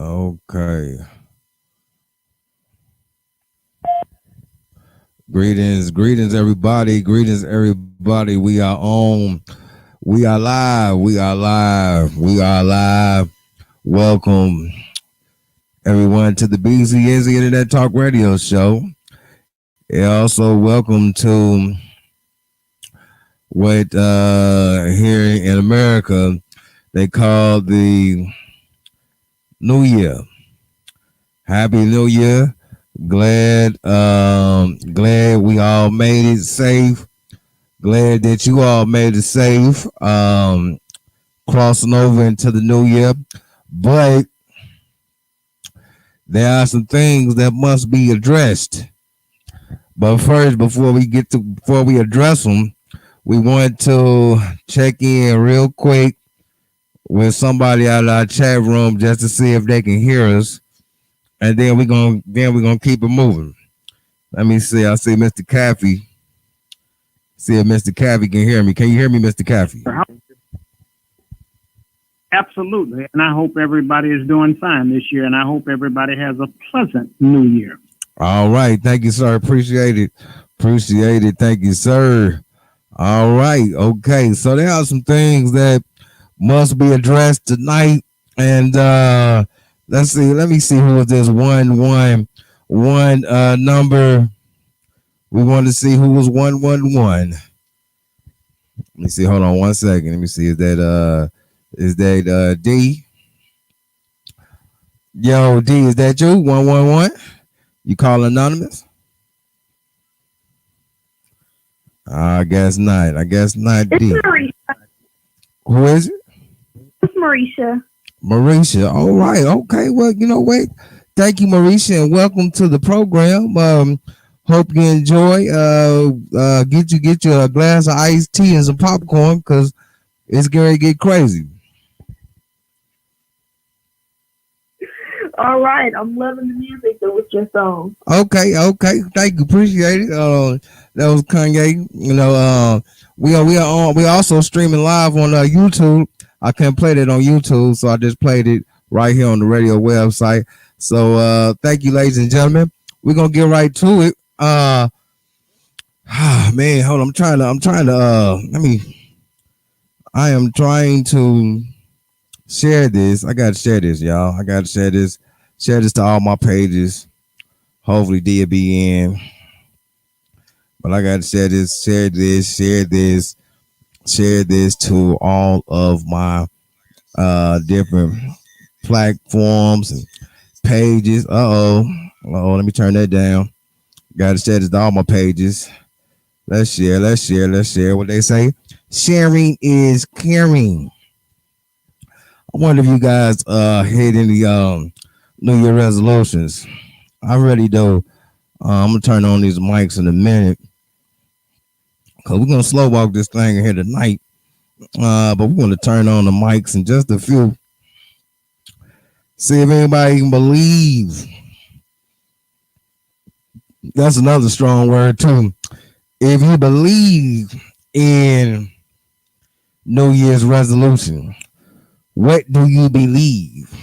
Okay. Greetings, everybody. Greetings, everybody. We are on. We are live. We are live. We are live. Welcome, everyone, to the BZ Internet Talk Radio Show. And also, welcome to what here in America they call the New Year. Happy New Year. Glad we all made it safe. Glad that you all made it safe. Crossing over into the new year. But there are some things that must be addressed. But first, before we address them, we want to check in real quick with somebody out of our chat room just to see if they can hear us. And then we're gonna keep it moving. Let me see. I see Mr. Caffey. See if Mr. Caffey can hear me. Can you hear me, Mr. Caffey? Absolutely. And I hope everybody is doing fine this year. And I hope everybody has a pleasant new year. All right. Thank you, sir. Appreciate it. Thank you, sir. All right. Okay. So there are some things that must be addressed tonight. And let's see. Let me see who is this one number. We want to see who was 111. Let me see. Hold on 1 second. Let me see. Is that D? Yo, D, is that you? 111? You call anonymous? I guess not. D. It's Marisha. Who is it? It's Marisha. Marisha. All right. Okay. Well, you know what? Thank you, Marisha, and welcome to the program. Hope you enjoy. Get you a glass of iced tea and some popcorn because it's going to get crazy. All right, I'm loving the music that was just on. Okay. Thank you. Appreciate it. That was Kanye. You know, we are also streaming live on YouTube. I couldn't play that on YouTube, so I just played it right here on the radio website. So thank you, ladies and gentlemen. We're gonna get right to it. Man, hold on. I am trying to share this. I gotta share this, y'all. I gotta share this. Share this to all my pages. Hopefully D will be in. But I gotta share this to all of my different platforms and pages. Let me turn that down. Gotta share this to all my pages. Let's share. What they say. Sharing is caring. I wonder if you guys hit any New Year resolutions. I really do. I'm gonna turn on these mics in a minute because we're gonna slow walk this thing here tonight. But we're gonna turn on the mics in just a few. See if anybody can believe. That's another strong word too. If you believe in New Year's resolution, what do you believe?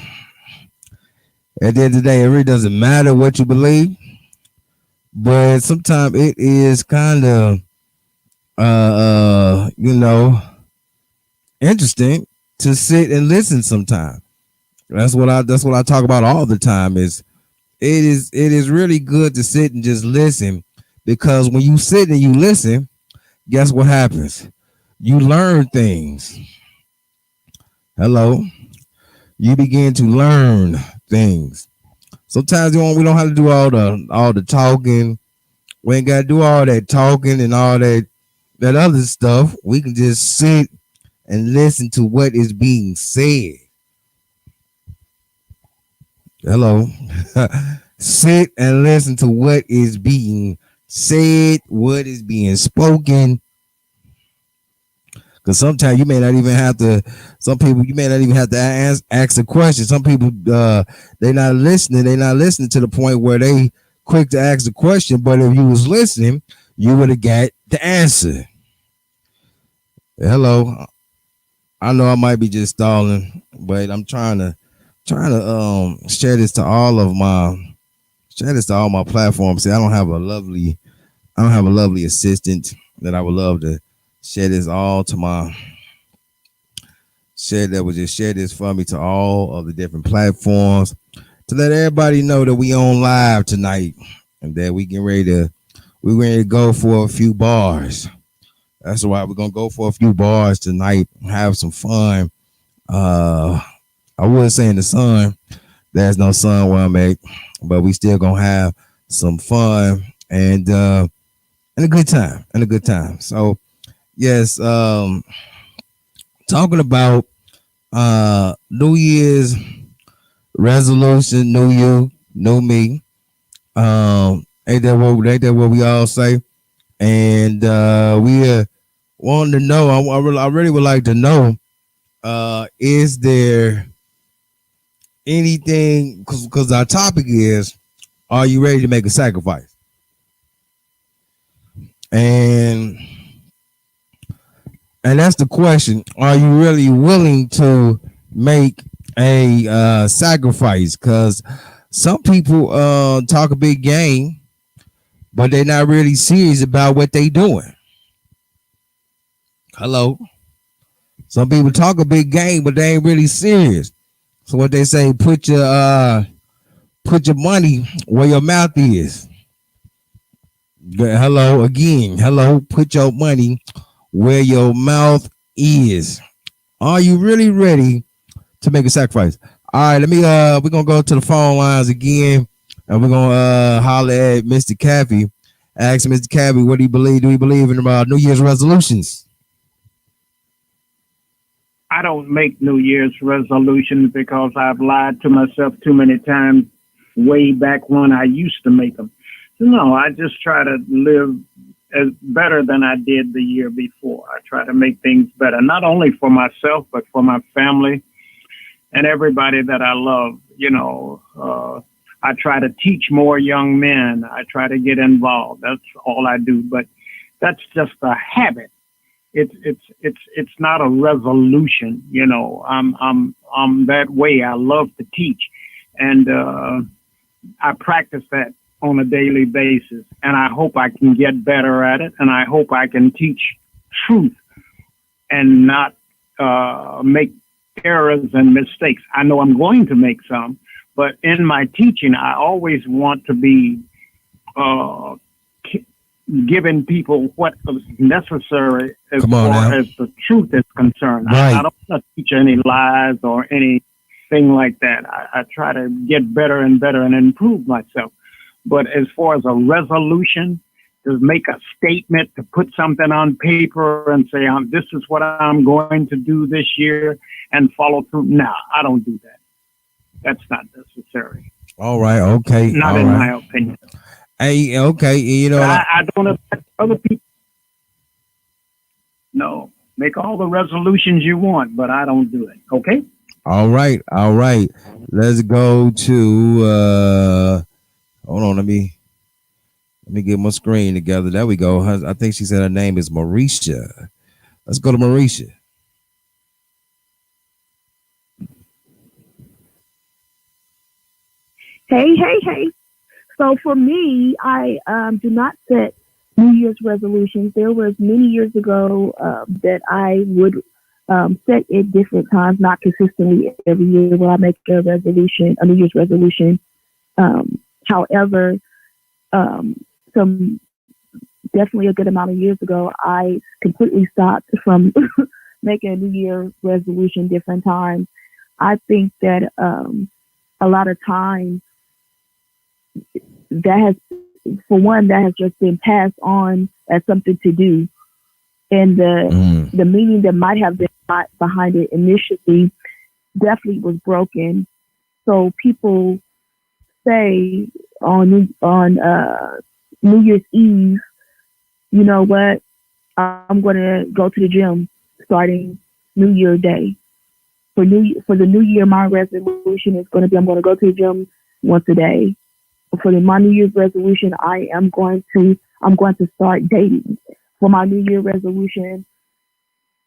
At the end of the day, it really doesn't matter what you believe, but sometimes it is kind of, interesting to sit and listen. Sometimes that's what I talk about all the time. It is really good to sit and just listen, because when you sit and you listen, guess what happens? You learn things. Hello. You begin to learn things. Sometimes we don't have to do all the talking. We ain't got to do all that talking and all that other stuff. We can just sit and listen to what is being said. Hello. Sit and listen to what is being said, what is being spoken. Because sometimes you may not even have to. Some people you may not even have to ask a question. Some people they're not listening. They're not listening to the point where they quick to ask the question. But if you was listening, you would have got the answer. Hello, I know I might be just stalling, but I'm trying to trying to share this to all my platforms. See, I don't have a lovely assistant that I would love to share this all to my share that would just share this for me to all of the different platforms to let everybody know that we on live tonight and that we're ready to go for a few bars. That's why we're gonna go for a few bars tonight, have some fun. I would say in the sun, there's no sun where I'm at, but we still gonna have some fun and a good time and a good time. So yes, talking about New Year's resolution, new you, new me. Ain't that what we all say? And we wanting to know. I really would like to know. Is there anything? Because our topic is, are you ready to make a sacrifice? And that's the question. Are you really willing to make a sacrifice? Because some people talk a big game, but they're not really serious about what they doing. Hello. Some people talk a big game, but they ain't really serious. So what they say, put your money where your mouth is. Hello again. Hello, put your money where your mouth is. Are you really ready to make a sacrifice? All right, we're gonna go to the phone lines again, and we're gonna holler at Mr. Cappy. Ask Mr. Cappy, what do you believe? Do you believe in New Year's resolutions? I don't make New Year's resolutions because I've lied to myself too many times way back when I used to make them. No, I just try to live as better than I did the year before. I try to make things better, not only for myself, but for my family and everybody that I love. I try to teach more young men. I try to get involved. That's all I do. But that's just a habit. It's not a resolution. I'm that way. I love to teach, and I practice that on a daily basis. And I hope I can get better at it. And I hope I can teach truth and not make errors and mistakes. I know I'm going to make some, but in my teaching, I always want to be giving people what is necessary as far as the truth is concerned. Right. I don't want to teach any lies or anything like that. I try to get better and better and improve myself. But as far as a resolution, to make a statement, to put something on paper and say, this is what I'm going to do this year and follow through. No, I don't do that. That's not necessary. All right. Okay. Not in my opinion. Hey, okay. I don't affect other people. No, make all the resolutions you want, but I don't do it. Okay. All right. Let's go to, hold on. Let me get my screen together. There we go. I think she said her name is Marisha. Let's go to Marisha. Hey. So for me, I do not set New Year's resolutions. There was many years ago that I would set at different times, not consistently every year will I make a New Year's resolution. However, some definitely a good amount of years ago, I completely stopped from making a New Year resolution different times. I think that a lot of times that has just been passed on as something to do. And the meaning that might have been behind it initially definitely was broken. So people say on New Year's Eve, you know what, I'm going to go to the gym starting New Year Day. For the New Year, my resolution is going to be I'm going to go to the gym once a day. For my New Year's resolution, I'm going to start dating. For my New Year resolution,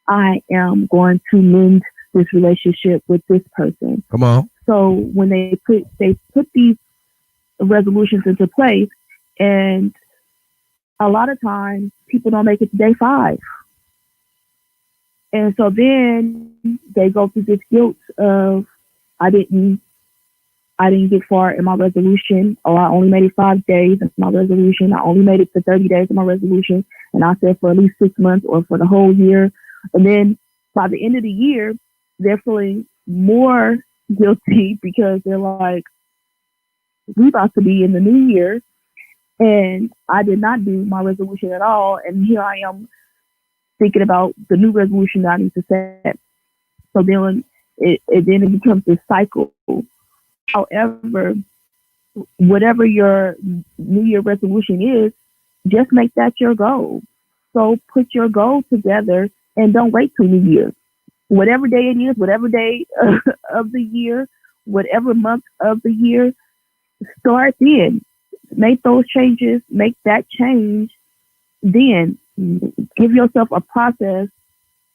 I am going to mend this relationship with this person. Come on. So when they put these resolutions into place, and a lot of times people don't make it to day 5. And so then they go through this guilt of I didn't get far in my resolution, or I only made it 5 days in my resolution. I only made it to 30 days in my resolution, and I said for at least 6 months or for the whole year. And then by the end of the year, they're feeling more guilty because they're like, we about to be in the new year, and I did not do my resolution at all. And here I am thinking about the new resolution that I need to set. So then it becomes this cycle. However, whatever your New Year resolution is, just make that your goal. So put your goal together and don't wait till New Year. Whatever day it is, whatever day of the year, whatever month of the year, start then. Make those changes, make that change, then give yourself a process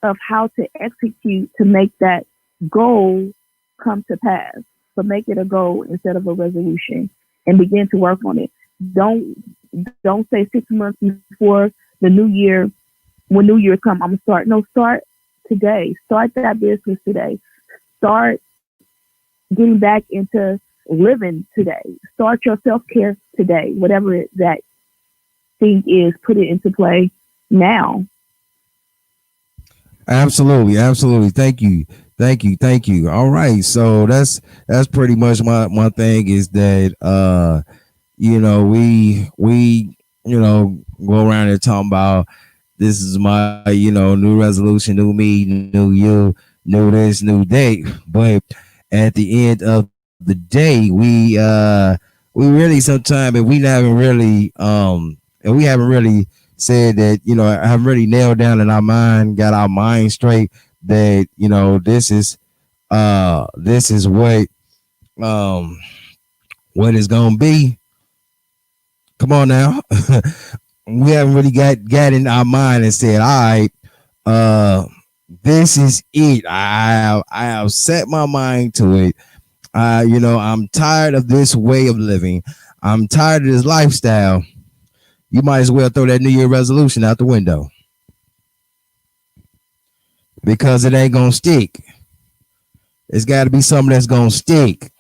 of how to execute to make that goal come to pass. So make it a goal instead of a resolution and begin to work on it. Don't say 6 months before the new year, when New Year come, I'm gonna start. No, start today. Start that business today. Start getting back into living today. Start your self-care today. Whatever that thing is, put it into play now. Absolutely. Thank you. All right. So that's pretty much my thing is that we go around and talking about this is my new resolution, new me, new you, new this, new date. But at the end of the day, we really sometimes if we haven't really said that, I have really nailed down in our mind, got our mind straight that, this is what it's gonna be. Come on now. We haven't really got in our mind and said, all right, this is it. I have set my mind to it. I'm tired of this way of living. I'm tired of this lifestyle. You might as well throw that New Year resolution out the window because it ain't gonna stick. It's got to be something that's gonna stick,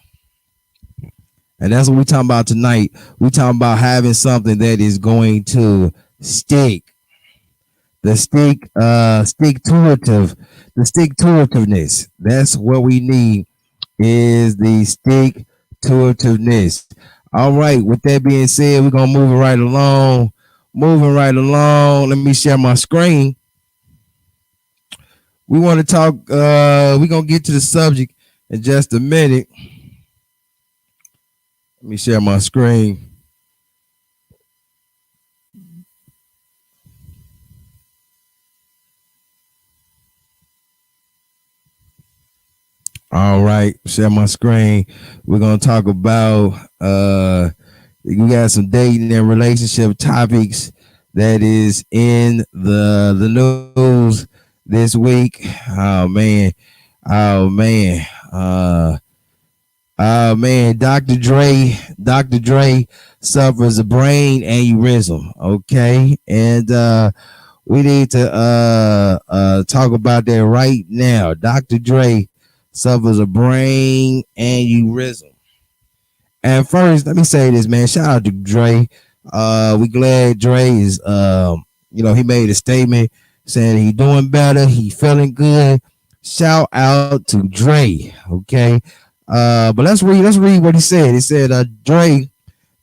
and that's what we're talking about tonight. We're talking about having something that is going to stick. The stick to itiveness. That's what we need, is the stick to itiveness. All right. With that being said, we're gonna move it right along. Moving right along. Let me share my screen. We want to talk. We're gonna get to the subject in just a minute. Let me share my screen. All right, share my screen. We're gonna talk about we got some dating and relationship topics that is in the news this week. Oh man. Dr. Dre suffers a brain aneurysm. Okay, and we need to talk about that right now. Dr. Dre suffers a brain aneurysm. And first, let me say this, man. Shout out to Dre. We glad Dre is he made a statement saying he doing better, he feeling good. Shout out to Dre. Okay. But let's read what he said. He said Dre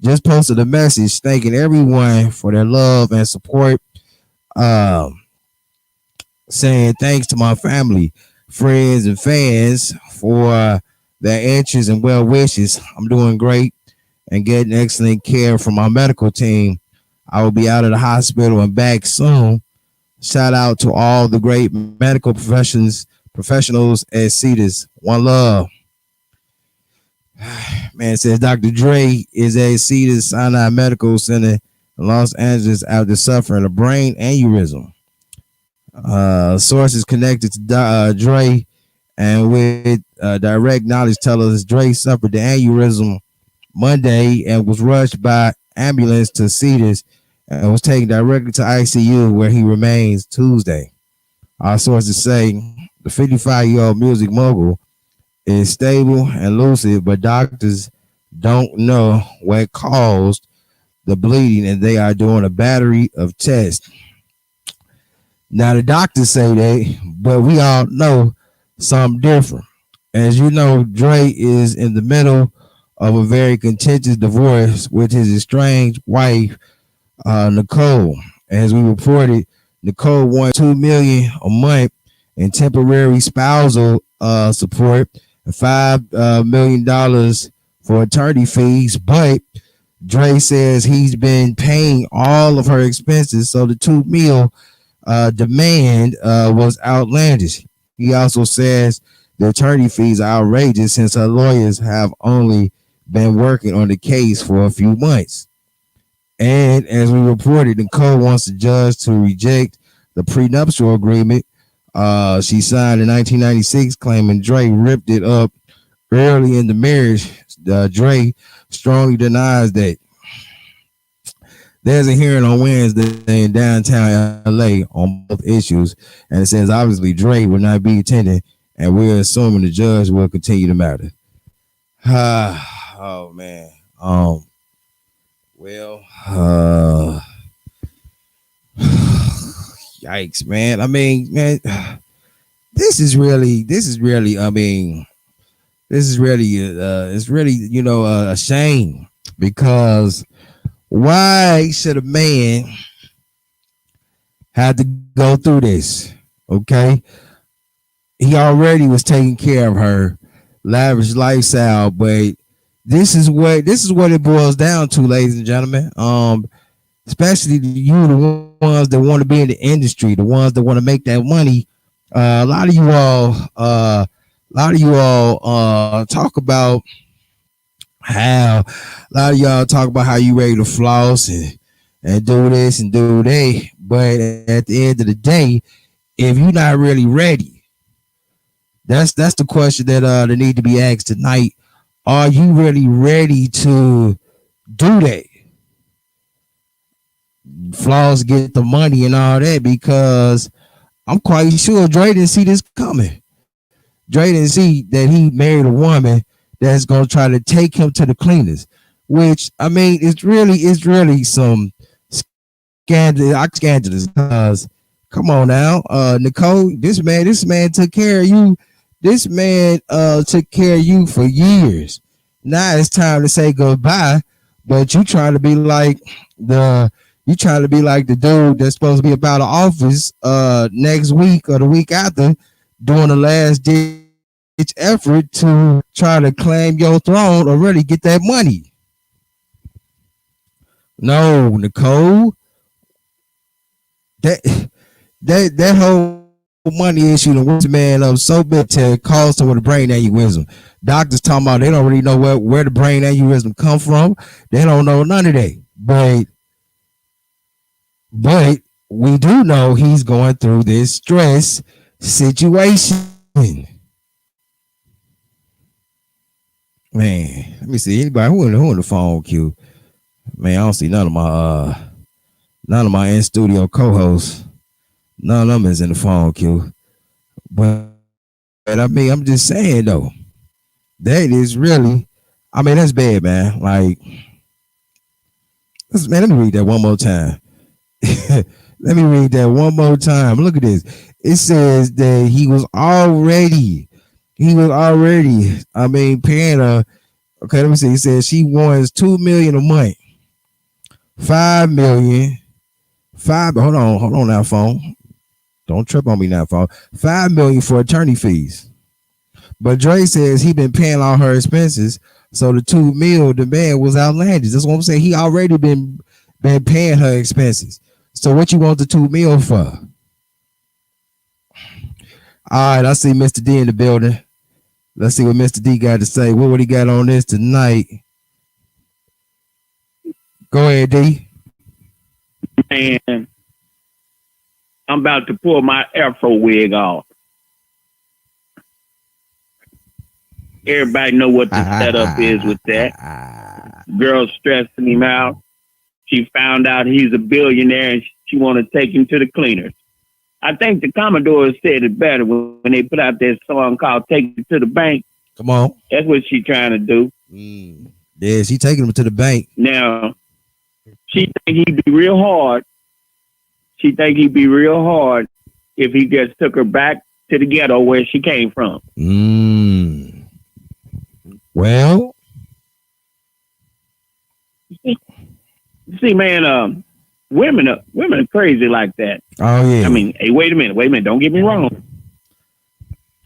just posted a message thanking everyone for their love and support. Saying thanks to my family, friends, and fans for their interest and well wishes. I'm doing great and getting excellent care from my medical team. I will be out of the hospital and back soon. Shout out to all the great medical professionals at Cedars. One love. Man, it says Dr. Dre is at Cedars Sinai Medical Center in Los Angeles after suffering a brain aneurysm. Sources connected to Dre and with direct knowledge tells us Dre suffered the aneurysm Monday and was rushed by ambulance to Cedars and was taken directly to ICU where he remains Tuesday. Our sources say the 55-year-old music mogul is stable and lucid, but doctors don't know what caused the bleeding and they are doing a battery of tests. Now, the doctors say that, but we all know something different. As you know, Dre is in the middle of a very contentious divorce with his estranged wife, Nicole. As we reported, Nicole won $2 million a month in temporary spousal support and $5 million for attorney fees, but Dre says he's been paying all of her expenses, so the $2 million demand was outlandish. He also says the attorney fees are outrageous since her lawyers have only been working on the case for a few months. And as we reported, Nicole wants the judge to reject the prenuptial agreement she signed in 1996, claiming Dre ripped it up early in the marriage. Dre strongly denies that. There's a hearing on Wednesday in downtown LA on both issues, and it says obviously Dre will not be attending, and we're assuming the judge will continue the matter. Oh man. Yikes, man. I mean, man, this is really, I mean, it's really, you know, a shame, because why should a man have to go through this? Okay. He already was taking care of her lavish lifestyle, but this is what it boils down to, ladies and gentlemen. Especially you, the ones that want to be in the industry, the ones that want to make that money. A lot of you all talk about how you ready to floss and do this and do that, but at the end of the day, if you're not really ready, that's the question that need to be asked tonight. Are you really ready to do that? Floss, get the money and all that, because I'm quite sure Dre didn't see this coming. Dre didn't see that he married a woman that's gonna try to take him to the cleaners, which I mean, it's really some scandalous. Because come on now, Nicole, this man took care of you. This man took care of you for years. Now it's time to say goodbye, but you trying to be like the dude that's supposed to be about the office next week or the week after, doing the last ditch effort to try to claim your throne or really get that money. No, Nicole, that whole money issue, the worst man up so big to cause someone a brain aneurysm. Doctors talking about they don't really know where the brain aneurysm come from. They don't know none of that. But we do know he's going through this stress situation. Man, let me see. Anybody who in the phone queue? Man, I don't see none of my in studio co-hosts. None of them is in the phone queue. But I mean, I'm just saying though, that is really, I mean, that's bad, man. Like, let me read that one more time. Let me read that one more time. Look at this. It says that he was already, I mean, paying her. Okay, let me see. He says she wants $2 million a month, $5 million. Hold on now, phone. Don't trip on me now, phone. $5 million for attorney fees. But Dre says he been paying all her expenses, so the $2 million demand was outlandish. That's what I'm saying. He already been paying her expenses. So what you want the $2 million for? All right, I see Mr. D in the building. Let's see what Mr. D got to say. What would he got on this tonight? Go ahead, D. And I'm about to pull my Afro wig off. Everybody know what the setup is with that. Girl stressing him out. She found out he's a billionaire and she want to take him to the cleaners. I think the Commodores said it better when they put out that song called "Take It to the Bank." Come on. That's what she trying to do. Yeah, she taking him to the bank. Now, she think he'd be real hard. She think he'd be real hard if he just took her back to the ghetto where she came from. Well, see, man, women are crazy like that. oh yeah. I mean, hey, wait a minute. Don't get me wrong.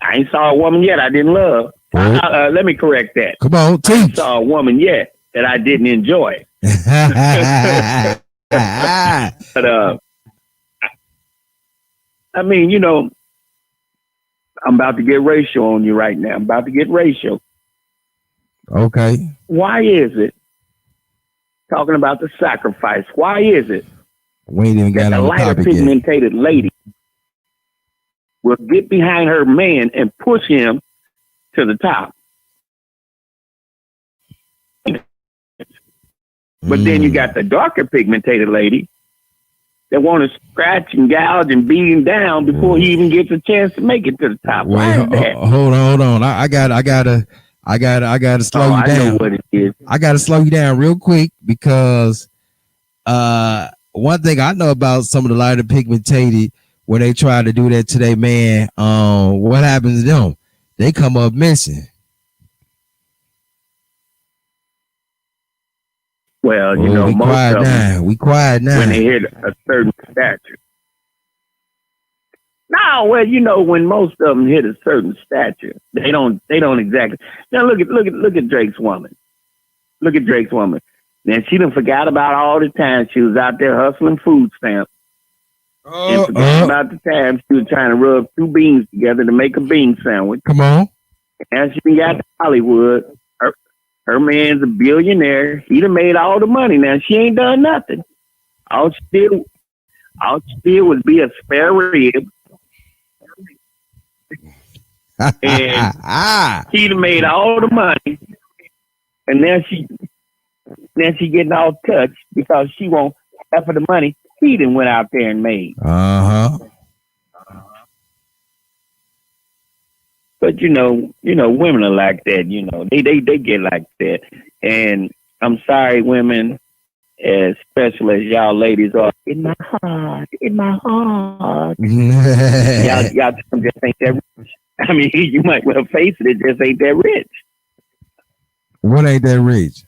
I ain't saw a woman yet I didn't love. Let me correct that. Come on, I teach. saw a woman yet that I didn't enjoy. But I mean, you know, I'm about to get racial on you right now. I'm about to get racial. Okay. Why is it? Talking about the sacrifice. Why is it We ain't even that got the on the lighter topic yet. pigmented lady will get behind her man and push him to the top? But then you got the darker pigmented lady that want to scratch and gouge and beat him down before he even gets a chance to make it to the top. Why is that? Hold on. I gotta slow you I down. know what it is. I gotta slow you down real quick because one thing I know about some of the lighter pigmented, when they try to do that to their man, what happens to them? They come up missing. Well, you know, we most quiet of them, now. We quiet now. when they hit a certain stature. No, well, you know, when most of them hit a certain stature, they don't exactly. Now look at Drake's woman. Look at Drake's woman. Then she done forgot about all the time she was out there hustling food stamps. And forgot about the time she was trying to rub two beans together to make a bean sandwich. Come on. And she got to Hollywood. Her man's a billionaire. He done made all the money. Now she ain't done nothing. All she did was be a spare rib. And he done made all the money. And now she getting all touched because she won't half of the money he done went out there and made. But you know, women are like that. You know, they get like that. And I'm sorry, women, as special as y'all ladies are, in my heart. y'all just ain't that rich. I mean, you might well face it. It just ain't that rich. What ain't that rich?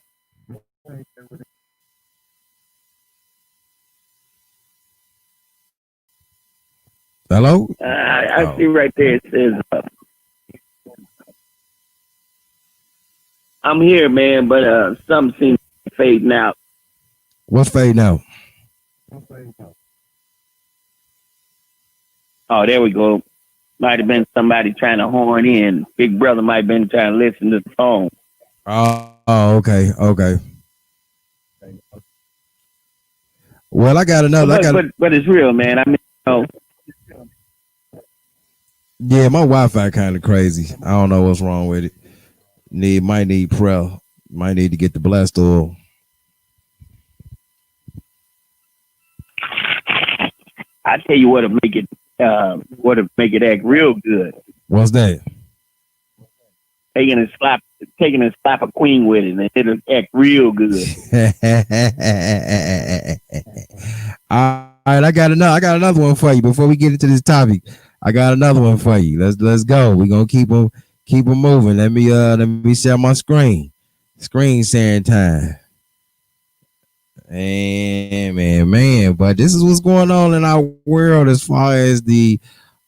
Hello? I see right there. It says, I'm here, man, but something seems to be fading out. What's fading out? Oh, there we go. Might have been somebody trying to horn in. Big brother might have been trying to listen to the phone. Oh, okay. Well, I got another. But it's real, man. I mean, yeah, my Wi-Fi kind of crazy. I don't know what's wrong with it. Might need prayer. Might need to get the blessed oil. I tell you what'll make it act real good. What's that? Taking a slap a queen with it, and it'll act real good. All right, I got another one for you before we get into this topic. I got another one for you. Let's go. We're gonna keep them moving. Let me share my screen. Screen sharing time. And man, but this is what's going on in our world as far as the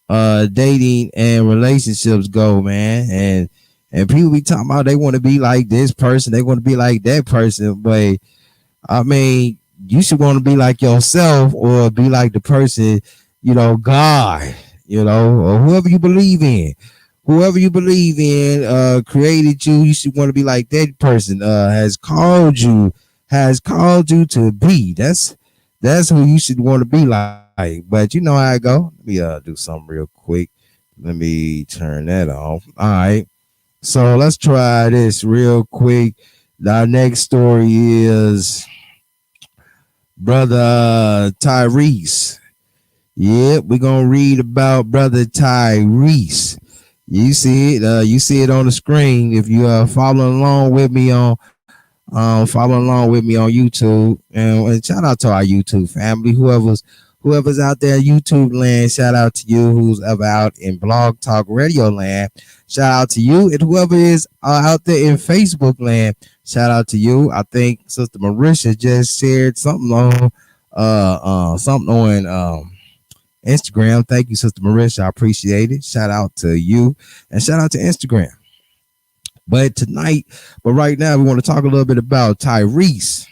dating and relationships go, man. And people be talking about they want to be like this person, they want to be like that person, but I mean, you should want to be like yourself or be like the person, God, or whoever you believe in. Whoever you believe in created you. You should want to be like that person. Has called you to be. That's who you should want to be like. But you know how I go. Let me do something real quick. Let me turn that off. All right. So let's try this real quick. Our next story is Brother Tyrese. Yep, we're gonna read about Brother Tyrese. You see it. You see it on the screen. If you are following along with me on YouTube, and shout out to our YouTube family, whoever's out there YouTube land, shout out to you. Who's ever out in Blog Talk Radio land, shout out to you. And whoever is out there in Facebook land, shout out to you. I think Sister Marisha just shared something on Instagram. Thank you, Sister Marisha. I appreciate it. Shout out to you and shout out to Instagram. But right now, we want to talk a little bit about Tyrese.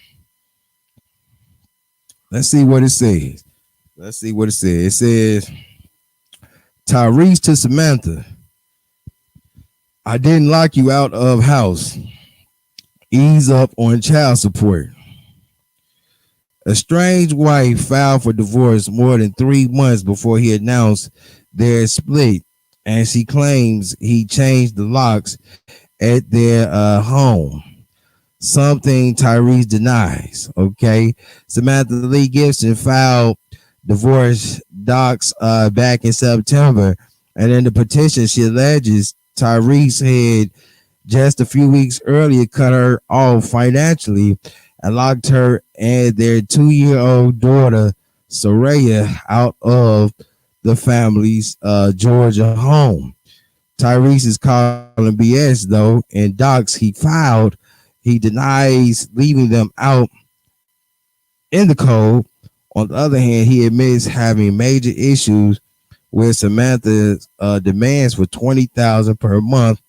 Let's see what it says. It says, Tyrese to Samantha. I didn't lock you out of house. Ease up on child support. Estranged wife filed for divorce more than 3 months before he announced their split, and she claims he changed the locks at their home. Something Tyrese denies. Okay, Samantha Lee Gibson filed divorce docs back in September, and in the petition she alleges Tyrese had just a few weeks earlier cut her off financially and locked her and their 2-year-old daughter Soraya out of the family's Georgia home. Tyrese is calling BS though. In docs he filed, he denies leaving them out in the cold. On the other hand, he admits having major issues with Samantha's demands for $20,000 per month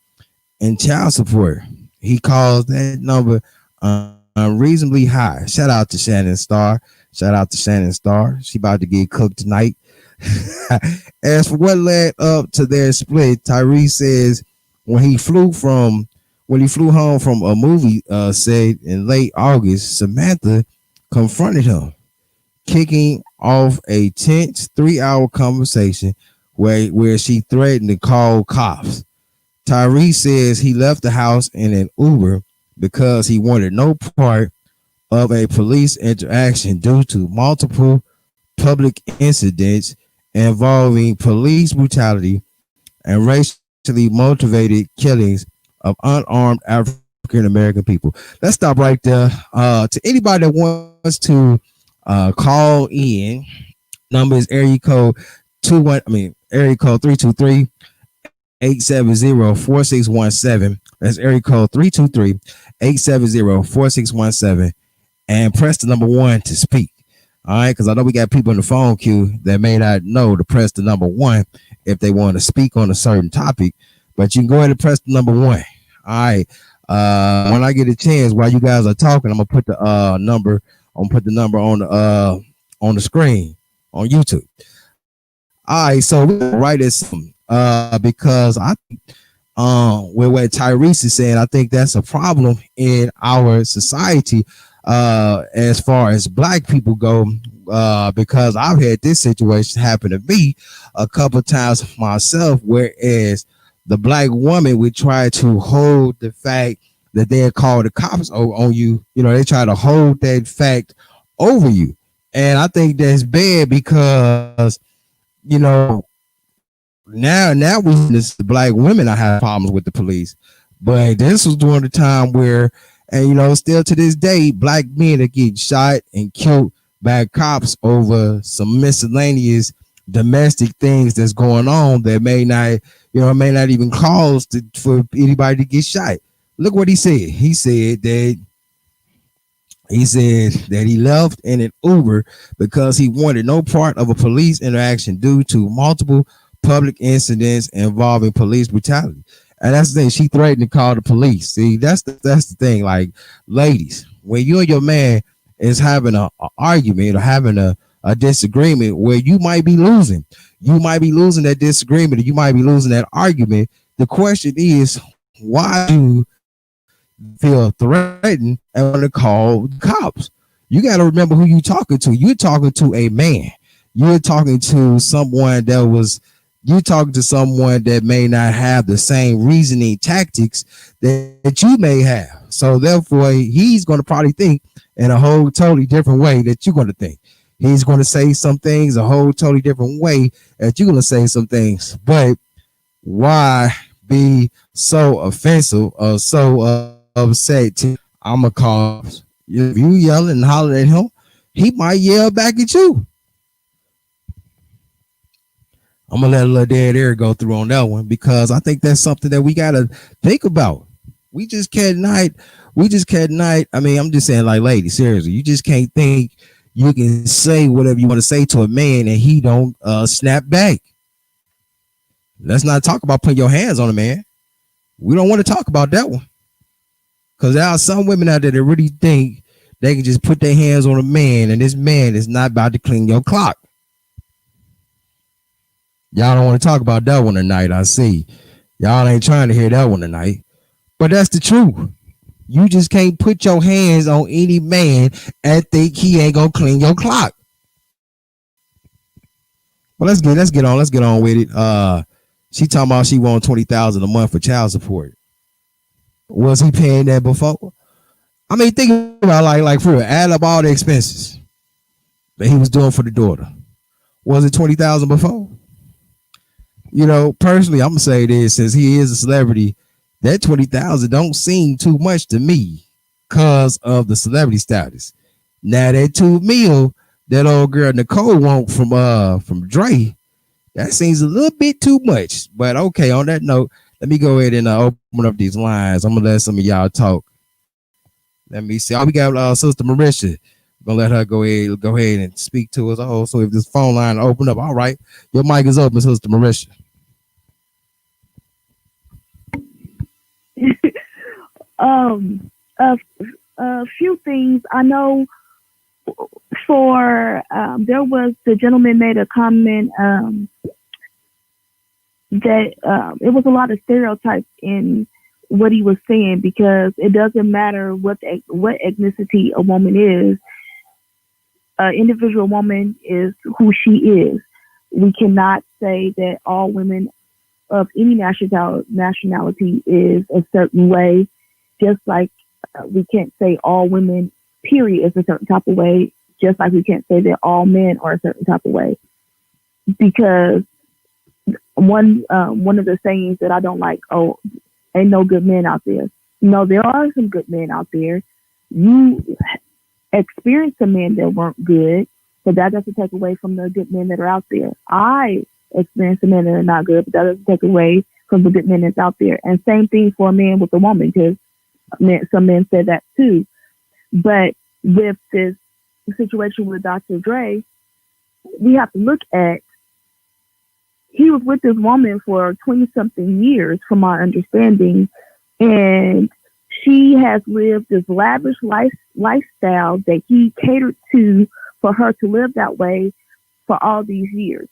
in child support. He calls that number unreasonably high. Shout out to Shannon Starr. She about to get cooked tonight. As for what led up to their split, Tyrese says when he flew home from a movie set in late August, Samantha confronted him, kicking off a tense 3-hour conversation where she threatened to call cops. Tyrese says he left the house in an Uber because he wanted no part of a police interaction due to multiple public incidents involving police brutality and racially motivated killings of unarmed African American people. Let's stop right there. To anybody that wants to call in, number is area code 323-870-4617. That's area code 323-870-4617, and press the number 1 to speak. All right, because I know we got people in the phone queue that may not know to press the number 1 if they want to speak on a certain topic, but you can go ahead and press the number 1. All right. When I get a chance while you guys are talking, I'm gonna put the number on the screen on YouTube. All right, so we write this because I with what Tyrese is saying, I think that's a problem in our society as far as black people go, because I've had this situation happen to me a couple of times myself, whereas the black woman would try to hold the fact that they'll call the cops on you. You know, they try to hold that fact over you. And I think that's bad because, you know, now the black women I have problems with the police. But this was during the time where, and you know, still to this day, black men are getting shot and killed by cops over some miscellaneous domestic things that's going on that may not even cause for anybody to get shot. Look what he said. He said that he left in an Uber because he wanted no part of a police interaction due to multiple public incidents involving police brutality. And that's the thing. She threatened to call the police. See, that's the thing. Like, ladies, when you and your man is having an argument or having a disagreement where you might be losing that disagreement, or you might be losing that argument. The question is, why do you feel threatened and want to call the cops? You got to remember who you're talking to. You're talking to a man. You're talking to someone that was You talk to someone that may not have the same reasoning tactics that you may have. So therefore, he's going to probably think in a whole totally different way that you're going to think. He's going to say some things a whole totally different way that you're going to say some things. But why be so offensive or so upset? I'm going to call. If you yelling and hollering at him, he might yell back at you. I'm gonna let a little dead air go through on that one because I think that's something that we gotta think about. We just can't. I mean, I'm just saying, like, ladies, seriously, you just can't think you can say whatever you want to say to a man and he don't snap back. Let's not talk about putting your hands on a man. We don't want to talk about that one because there are some women out there that really think they can just put their hands on a man and this man is not about to clean your clock. Y'all don't want to talk about that one tonight. I see. Y'all ain't trying to hear that one tonight. But that's the truth. You just can't put your hands on any man and think he ain't gonna clean your clock. Well, let's get on with it. She talking about she want $20,000 a month for child support. Was he paying that before? I mean, think about like for real, add up all the expenses that he was doing for the daughter. Was it $20,000 before? You know, personally, I'm gonna say this: since he is a celebrity, that $20,000 don't seem too much to me because of the celebrity status. Now that $2 million that old girl Nicole want from Dre, that seems a little bit too much. But okay, on that note, let me go ahead and open up these lines. I'm gonna let some of y'all talk. Let me see. Oh, we got Sister Marisha. I'm gonna let her go ahead and speak to us. Oh, so if this phone line open up, all right, your mic is open, Sister Marisha. A few things I know. For there was the gentleman made a comment that it was a lot of stereotypes in what he was saying, because it doesn't matter what ethnicity a woman is. An individual woman is who she is. We cannot say that all women of any nationality is a certain way, just like we can't say all women, period, is a certain type of way, just like we can't say that all men are a certain type of way. Because one of the sayings that I don't like, oh, ain't no good men out there. No, there are some good men out there. You experienced some men that weren't good, but that doesn't take away from the good men that are out there. I experienced some men that are not good, but that doesn't take away from the good men that's out there. And same thing for a man with a woman, because some men said that too. But with this situation with Dr. Dre, we have to look at, he was with this woman for 20-something years, from my understanding, and she has lived this lavish lifestyle that he catered to for her to live that way for all these years.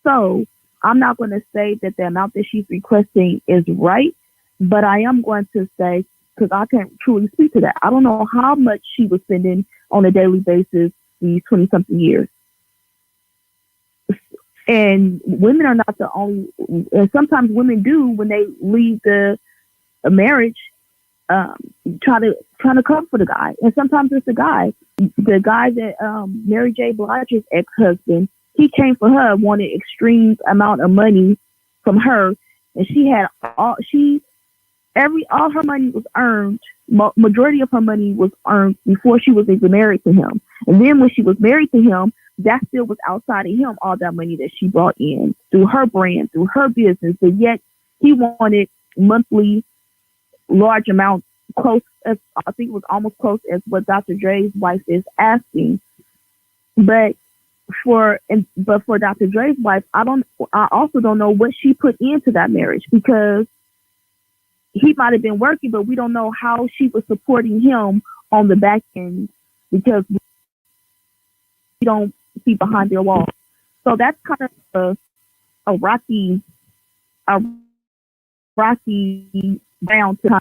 So I'm not going to say that the amount that she's requesting is right, but I am going to say, because I can't truly speak to that, I don't know how much she was spending on a daily basis these 20-something years. And women are not the only, and sometimes women do, when they leave a marriage, try to come for the guy. And sometimes it's the guy that Mary J. Blige's ex-husband, he came for her, wanted extreme amount of money from her, and she had all her money was earned. Majority of her money was earned before she was even married to him. And then when she was married to him, that still was outside of him, all that money that she brought in through her brand, through her business. But yet he wanted monthly large amounts, close as, I think it was almost close as what Dr. Dre's wife is asking. But for Dr. Dre's wife, I also don't know what she put into that marriage, because he might have been working, but we don't know how she was supporting him on the back end, because we don't see behind their wall. So that's kind of a rocky round to